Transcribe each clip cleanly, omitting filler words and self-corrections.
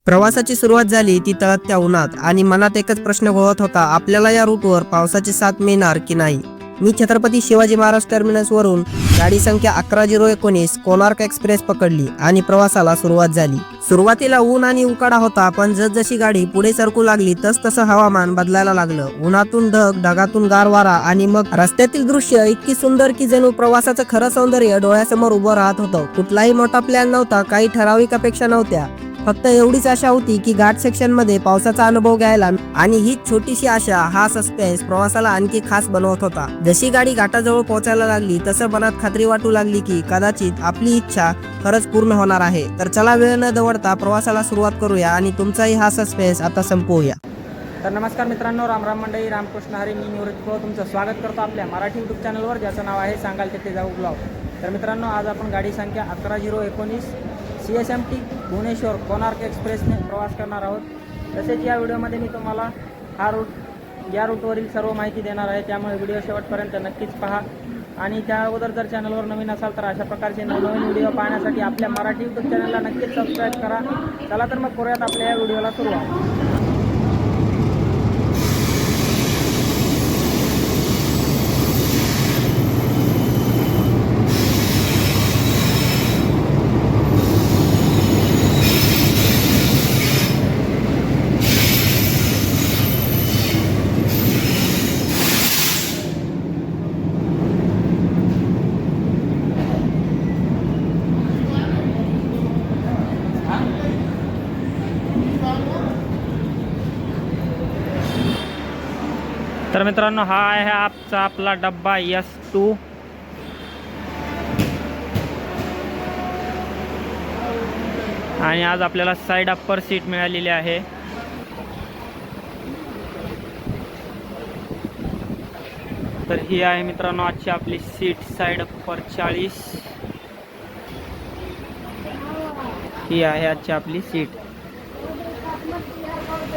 प्रवासाची सुरुवात झाली ती तळत्या उन्हात आणि मनात एकच प्रश्न घोळत होता, आपल्याला या रूटवर पावसाची साथ मिळणार की नाही. मी छत्रपती शिवाजी महाराज टर्मिनसवरून गाडी संख्या 11-019 कोणार्क एक्सप्रेस पकडली आणि प्रवासाला सुरुवात झाली. सुरुवातीला ऊन आणि उकाडा होता, पण जसजशी गाडी पुढे सरकू लागली तसतसं हवामान बदलायला लागलं. उन्हातून ढग, ढगातून गार वारा आणि मग रस्त्यातील दृश्य इतकी सुंदर की जणू प्रवासाचं खरं सौंदर्य डोळ्यासमोर उभं राहत होतं. कुठलाही मोठा प्लॅन नव्हता, काही ठराविक अपेक्षा नव्हत्या. फक्त एवढीच आशा होती की घाट सेक्शन मध्ये पावसाचा अनुभव घ्यायला, आणि ही छोटीशी आशा, हा सस्पेन्स प्रवासाला आणखी खास बनवत होता. जशी गाडी घाटाजवळ पोहोचायला लागली तसं मनात खात्री वाटू लागली की कदाचित आपली इच्छा खरंच पूर्ण होणार आहे. तर चला वेळ न दवडता प्रवासाला सुरुवात करूया आणि तुमचाही हा सस्पेन्स आता संपवूया. तर नमस्कार मित्रांनो, राम मंडळी, रामकृष्ण हरी. मी निवृत्त भाऊ तुमचं स्वागत करतो आपल्या मराठी यूट्यूब चॅनलवर, ज्याचं नाव आहे सांगाल तिथे जाऊ ब्लॉग. तर मित्रांनो, आज आपण गाडी संख्या 11-019 CSMT भुवनेश्वर कोणार्क एक्सप्रेसने प्रवास करणार आहोत. तसेच या व्हिडिओमध्ये मी तुम्हाला या रूटवरील सर्व माहिती देणार आहे, त्यामुळे व्हिडिओ शेवटपर्यंत नक्कीच पहा. आणि त्या अगोदर जर चॅनलवर नवीन असाल तर अशा प्रकारचे नवनवीन व्हिडिओ पाहण्यासाठी आपल्या मराठी यूट्यूब चॅनलला नक्कीच सबस्क्राईब करा. चला तर मग करूयात आपल्या या व्हिडिओला सुरुवात. तर मित्रांनो, हा आहे आपला डब्बा S2. आणि आज आपल्याला साईड अप्पर सीट मिळालेली आहे. तर ही आहे मित्रांनो आजची आपली सीट, साईड अप्पर 40. ही आहे आजची आपली सीट.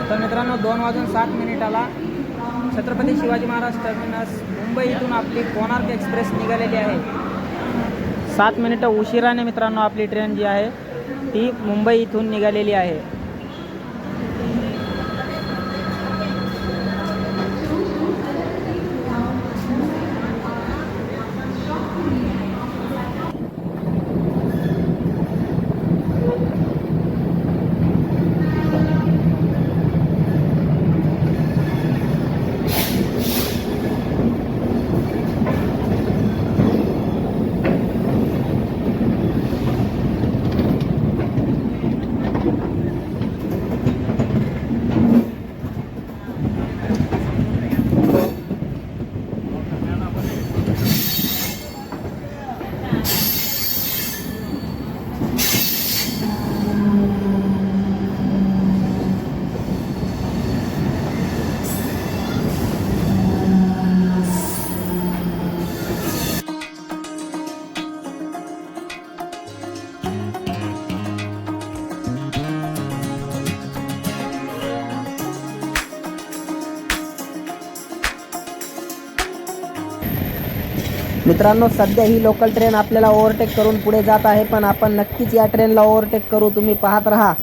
तर मित्रांनो, 2:07 छत्रपती शिवाजी महाराज टर्मिनस मुंबई इथून आपली कोणार्क एक्सप्रेस निघालेली आहे. 7 मिनिटं उशिराने मित्रांनो आपली ट्रेन जी आहे ती मुंबई इथून निघालेली आहे. मित्रांनो, सध्या ही लोकल ट्रेन आपल्याला ओव्हरटेक करून पुढे जात आहे, पण आपण नक्कीच या ट्रेनला ओव्हरटेक करू. तुम्ही पाहत राहा.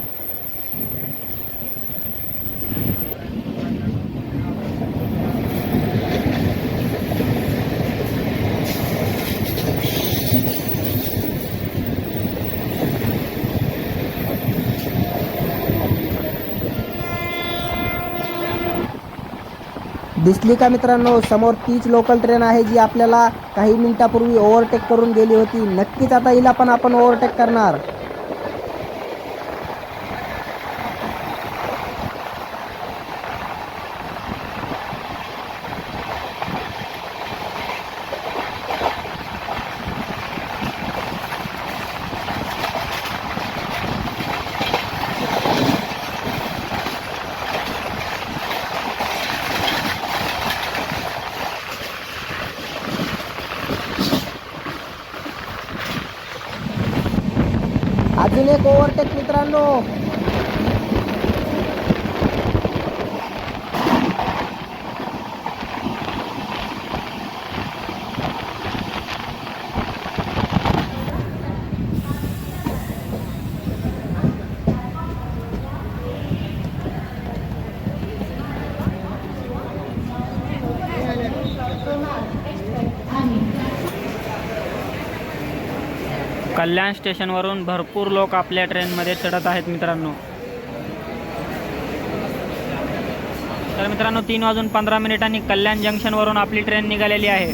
दिसली का मित्रांनो, समोर तीच लोकल ट्रेन आहे जी आपल्याला काही मिनिटापूर्वी ओव्हरटेक करून गेली होती. नक्कीच आता हिला पण आपण ओव्हरटेक करणार. अजून एक ओव्हरटेक मित्रांनो. कल्याण स्टेशनवरून भरपूर लोक आपल्या ट्रेनमध्ये चढत आहेत मित्रांनो. तर मित्रांनो 3:15 कल्याण जंक्शनवरून आपली ट्रेन निघालेली आहे.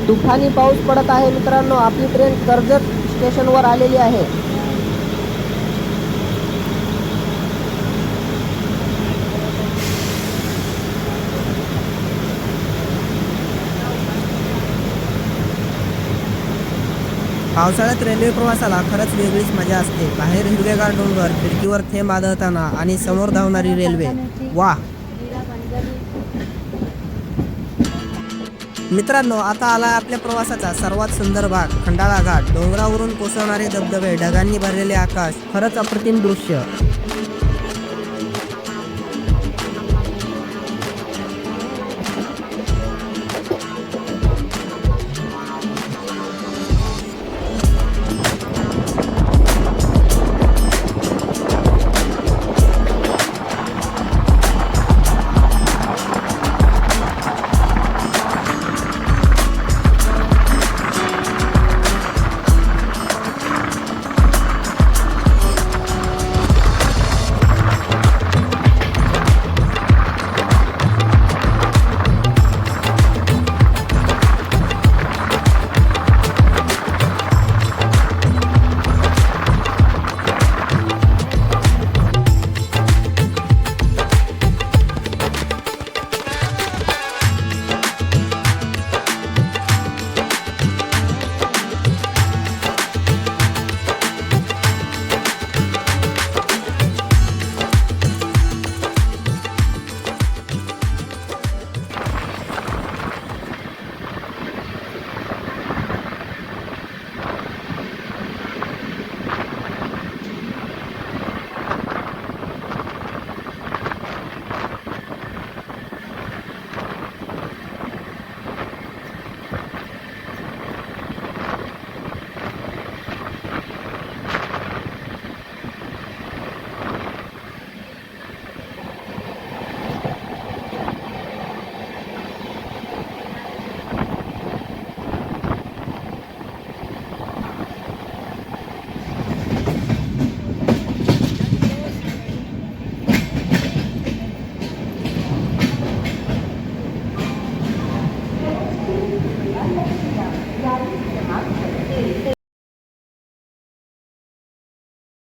तुफानी पाऊस पडत आहे मित्रांनो. आपली ट्रेन कर्जत स्टेशनवर आलेली आहे. पावसाळ्यात रेल्वे प्रवासाला खरंच वेगळीच मजा असते. बाहेर हिरवेगार डोंगर, खिडकीवर थेंब आदळताना आणि समोर धावणारी रेल्वे, वा. मित्रांनो, आता आला आपल्या प्रवासाचा सर्वात सुंदर भाग, खंडाळा घाट. डोंगरावरून कोसळणारे धबधबे, ढगांनी भरलेले आकाश, खरंच अप्रतिम दृश्य.